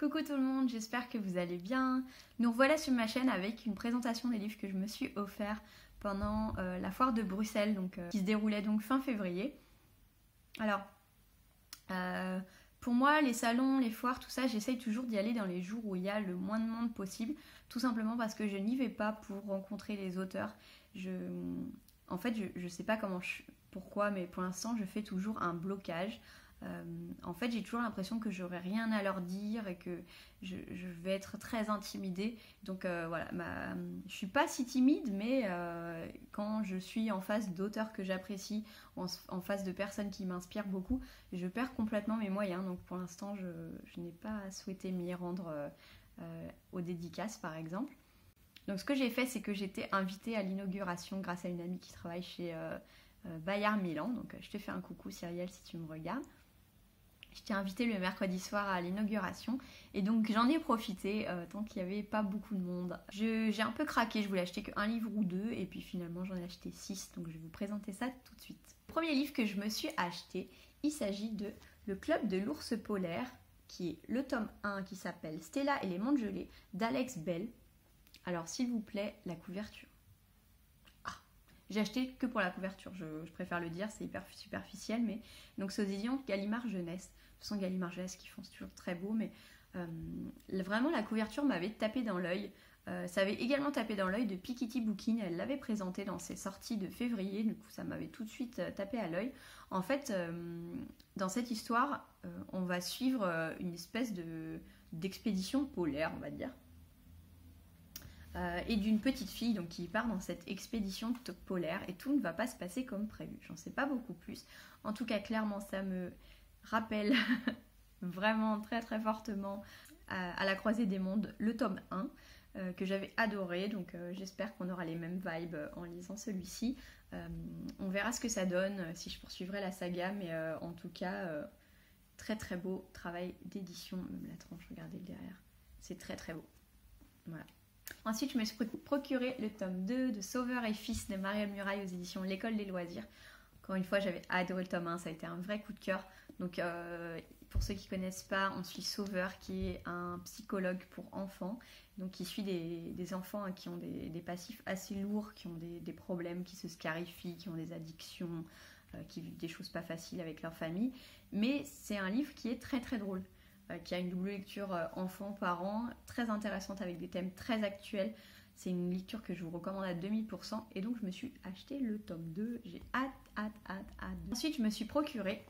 Coucou tout le monde, j'espère que vous allez bien. Nous revoilà sur ma chaîne avec une présentation des livres que je me suis offert pendant la foire de Bruxelles, qui se déroulait donc fin février. Alors, pour moi, les salons, les foires, tout ça, j'essaye toujours d'y aller dans les jours où il y a le moins de monde possible, tout simplement parce que je n'y vais pas pour rencontrer les auteurs. En fait, je sais pas pourquoi, mais pour l'instant, je fais toujours un blocage. En fait, j'ai toujours l'impression que j'aurai rien à leur dire et que je vais être très intimidée. Donc voilà, je suis pas si timide, mais quand je suis en face d'auteurs que j'apprécie, en face de personnes qui m'inspirent beaucoup, je perds complètement mes moyens. Donc pour l'instant, je n'ai pas souhaité m'y rendre aux dédicaces, par exemple. Donc ce que j'ai fait, c'est que j'étais invitée à l'inauguration grâce à une amie qui travaille chez Bayard Milan. Donc je te fais un coucou, Cyrielle, si tu me regardes. J'étais invitée le mercredi soir à l'inauguration et donc j'en ai profité tant qu'il n'y avait pas beaucoup de monde. J'ai un peu craqué, je voulais acheter qu'un livre ou deux et puis finalement j'en ai acheté 6, donc je vais vous présenter ça tout de suite. Le premier livre que je me suis acheté, il s'agit de Le Club de l'ours polaire, qui est le tome 1 qui s'appelle Stella et les mondes gelés d'Alex Bell. Alors s'il vous plaît, la couverture. J'ai acheté que pour la couverture, je préfère le dire, c'est hyper superficiel, mais donc c'est aux éditions Gallimard Jeunesse. Ce sont Gallimard Jeunesse qui font toujours très beau, mais vraiment la couverture m'avait tapé dans l'œil. Ça avait également tapé dans l'œil de Piketty Booking, elle l'avait présenté dans ses sorties de février, du coup ça m'avait tout de suite tapé à l'œil. En fait, dans cette histoire, on va suivre une espèce d'expédition polaire, on va dire. Et d'une petite fille donc, qui part dans cette expédition polaire et tout ne va pas se passer comme prévu. J'en sais pas beaucoup plus. En tout cas, clairement, ça me rappelle vraiment très très fortement à la croisée des mondes, le tome 1 que j'avais adoré. Donc j'espère qu'on aura les mêmes vibes en lisant celui-ci. On verra ce que ça donne si je poursuivrai la saga, mais en tout cas, très très beau travail d'édition. Même la tranche, regardez le derrière. C'est très très beau. Voilà. Ensuite, je me suis procuré le tome 2 de Sauveur et Fils de Marielle Muraille aux éditions L'École des Loisirs. Encore une fois, j'avais adoré le tome 1, ça a été un vrai coup de cœur. Donc, pour ceux qui ne connaissent pas, on suit Sauveur qui est un psychologue pour enfants. Donc, qui suit des enfants qui ont des passifs assez lourds, qui ont des problèmes, qui se scarifient, qui ont des addictions, qui vivent des choses pas faciles avec leur famille. Mais c'est un livre qui est très très drôle. Qui a une double lecture enfant-parent, très intéressante avec des thèmes très actuels. C'est une lecture que je vous recommande à 2000% et donc je me suis acheté le tome 2. J'ai hâte. Ensuite, je me suis procuré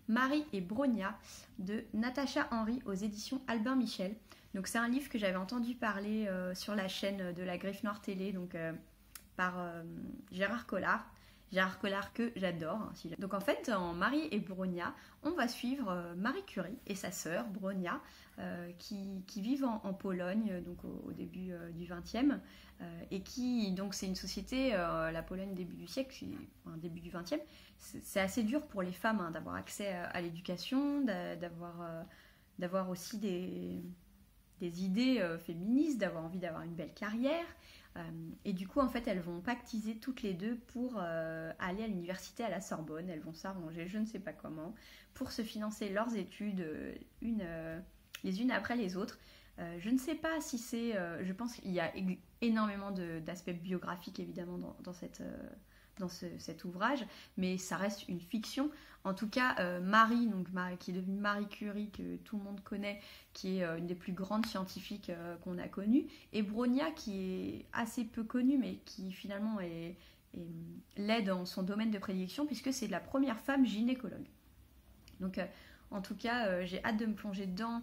Marie et Bronia de Natacha Henry aux éditions Albin Michel. Donc c'est un livre que j'avais entendu parler sur la chaîne de la Griffe Noire Télé, donc par Gérard Collard. Gérard Collard que j'adore. Donc en fait, dans Marie et Bronia, on va suivre Marie Curie et sa sœur Bronia qui vivent en Pologne donc au début du XXe et qui, donc c'est une société, la Pologne début du siècle, début du XXe, c'est assez dur pour les femmes d'avoir accès à l'éducation, d'avoir aussi des idées féministes, d'avoir envie d'avoir une belle carrière. Et du coup, en fait, elles vont pactiser toutes les deux pour aller à l'université à la Sorbonne. Elles vont s'arranger, je ne sais pas comment, pour se financer leurs études les unes après les autres. Je ne sais pas si c'est... je pense qu'il y a énormément d'aspects biographiques, évidemment, dans cet ouvrage, mais ça reste une fiction. En tout cas, Marie, qui est devenue Marie Curie, que tout le monde connaît, qui est une des plus grandes scientifiques qu'on a connues, et Bronia, qui est assez peu connue, mais qui finalement l'est dans son domaine de prédilection, puisque c'est la première femme gynécologue. Donc, en tout cas, j'ai hâte de me plonger dedans.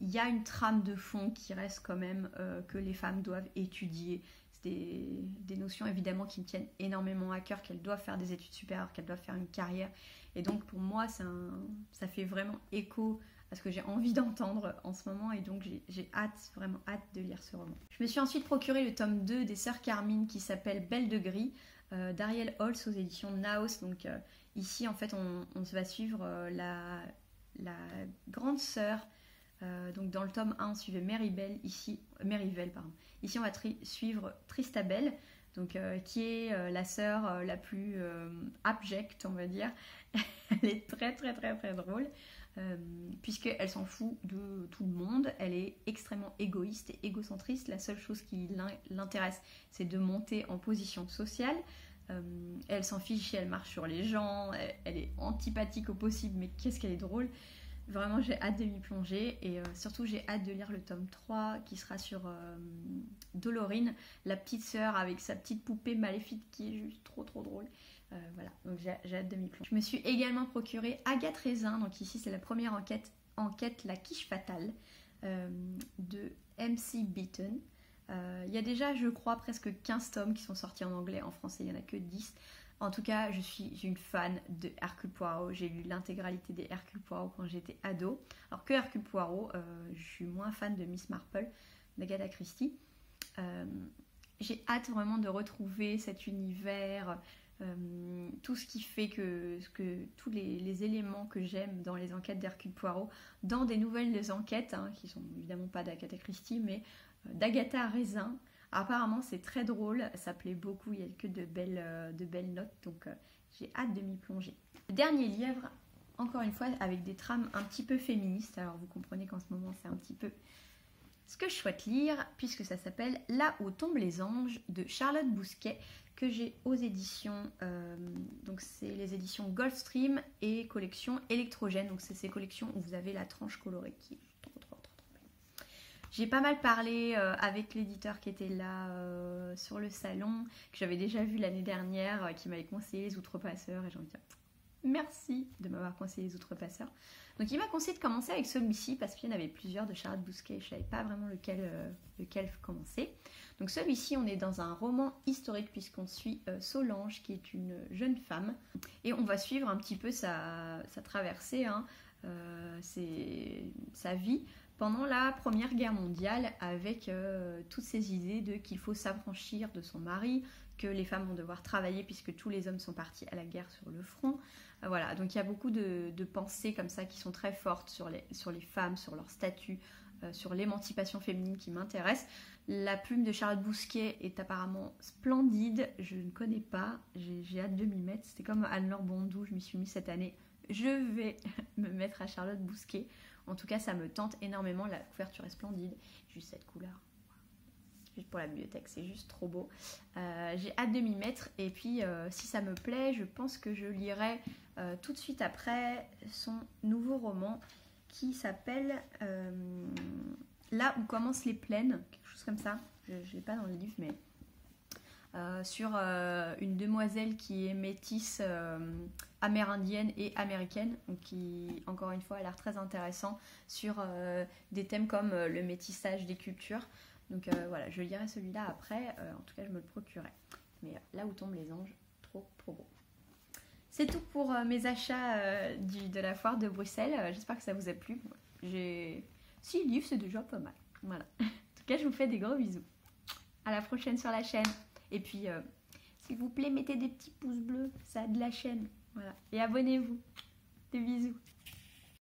Il y a une trame de fond qui reste quand même que les femmes doivent étudier. Des notions évidemment qui me tiennent énormément à cœur, qu'elles doivent faire des études supérieures, qu'elles doivent faire une carrière. Et donc pour moi, ça fait vraiment écho à ce que j'ai envie d'entendre en ce moment. Et donc j'ai vraiment hâte de lire ce roman. Je me suis ensuite procuré le tome 2 des Sœurs Carmine qui s'appelle Belle de Gris, d'Ariel Holz aux éditions Naos. Donc ici en fait on va suivre la grande sœur. Donc dans le tome 1 on suivait Merivelle, ici on va suivre Tristabelle, donc, qui est la sœur la plus abjecte, on va dire. Elle est très très très très drôle. puisqu'elle s'en fout de tout le monde. Elle est extrêmement égoïste et égocentriste. La seule chose qui l'intéresse, c'est de monter en position sociale. Elle s'en fiche si elle marche sur les gens, elle est antipathique au possible, mais qu'est-ce qu'elle est drôle. Vraiment, j'ai hâte de m'y plonger et surtout, j'ai hâte de lire le tome 3 qui sera sur Dolorine, la petite sœur avec sa petite poupée maléfique qui est juste trop drôle. Voilà, donc j'ai hâte de m'y plonger. Je me suis également procuré Agathe Raisin, donc ici c'est la première enquête La Quiche Fatale de MC Beaton. Il y a déjà, je crois, presque 15 tomes qui sont sortis en anglais. En français, il n'y en a que 10. En tout cas, je suis une fan de Hercule Poirot. J'ai lu l'intégralité des Hercule Poirot quand j'étais ado. Alors que Hercule Poirot, je suis moins fan de Miss Marple, d'Agatha Christie. J'ai hâte vraiment de retrouver cet univers, tout ce qui fait que tous les éléments que j'aime dans les enquêtes d'Hercule Poirot, dans des nouvelles enquêtes, hein, qui sont évidemment pas d'Agatha Christie, mais d'Agatha Raisin. Apparemment c'est très drôle, ça plaît beaucoup, il n'y a que de belles notes, donc j'ai hâte de m'y plonger. Le dernier livre, encore une fois avec des trames un petit peu féministes, alors vous comprenez qu'en ce moment c'est un petit peu ce que je souhaite lire, puisque ça s'appelle Là où tombent les anges de Charlotte Bousquet, que j'ai aux éditions, donc c'est les éditions Gulfstream et collection Électrogène, donc c'est ces collections où vous avez la tranche colorée qui est trop belle. J'ai pas mal parlé avec l'éditeur qui était là sur le salon, que j'avais déjà vu l'année dernière, qui m'avait conseillé Les Outrepasseurs, et j'ai envie de dire merci de m'avoir conseillé Les Outrepasseurs. Donc il m'a conseillé de commencer avec celui-ci parce qu'il y en avait plusieurs de Charlotte Bousquet, je savais pas vraiment lequel commencer. Donc celui-ci, on est dans un roman historique puisqu'on suit Solange qui est une jeune femme et on va suivre un petit peu sa traversée, hein, sa vie pendant la Première Guerre mondiale, avec toutes ces idées de qu'il faut s'affranchir de son mari, que les femmes vont devoir travailler puisque tous les hommes sont partis à la guerre sur le front. Voilà, donc il y a beaucoup de pensées comme ça qui sont très fortes sur les femmes, sur leur statut, sur l'émancipation féminine qui m'intéresse. La plume de Charlotte Bousquet est apparemment splendide, je ne connais pas, j'ai hâte de m'y mettre. C'était comme Anne-Laure Bondou, je m'y suis mis cette année. Je vais me mettre à Charlotte Bousquet. En tout cas, ça me tente énormément. La couverture est splendide. Juste cette couleur. Juste pour la bibliothèque, c'est juste trop beau. J'ai hâte de m'y mettre. Et puis, si ça me plaît, je pense que je lirai tout de suite après son nouveau roman qui s'appelle Là où commencent les plaines. Quelque chose comme ça. Je ne l'ai pas dans le livre, mais... sur une demoiselle qui est métisse amérindienne et américaine, donc qui, encore une fois, a l'air très intéressant sur des thèmes comme le métissage des cultures. Donc voilà, je lirai celui-là après, en tout cas je me le procurerai. Mais Là où tombent les anges, trop beau. C'est tout pour mes achats de la foire de Bruxelles. J'espère que ça vous a plu. 6 livres, c'est déjà pas mal. Voilà. En tout cas, je vous fais des gros bisous. À la prochaine sur la chaîne. Et puis, s'il vous plaît, mettez des petits pouces bleus, ça aide la chaîne. Voilà. Et abonnez-vous. Des bisous.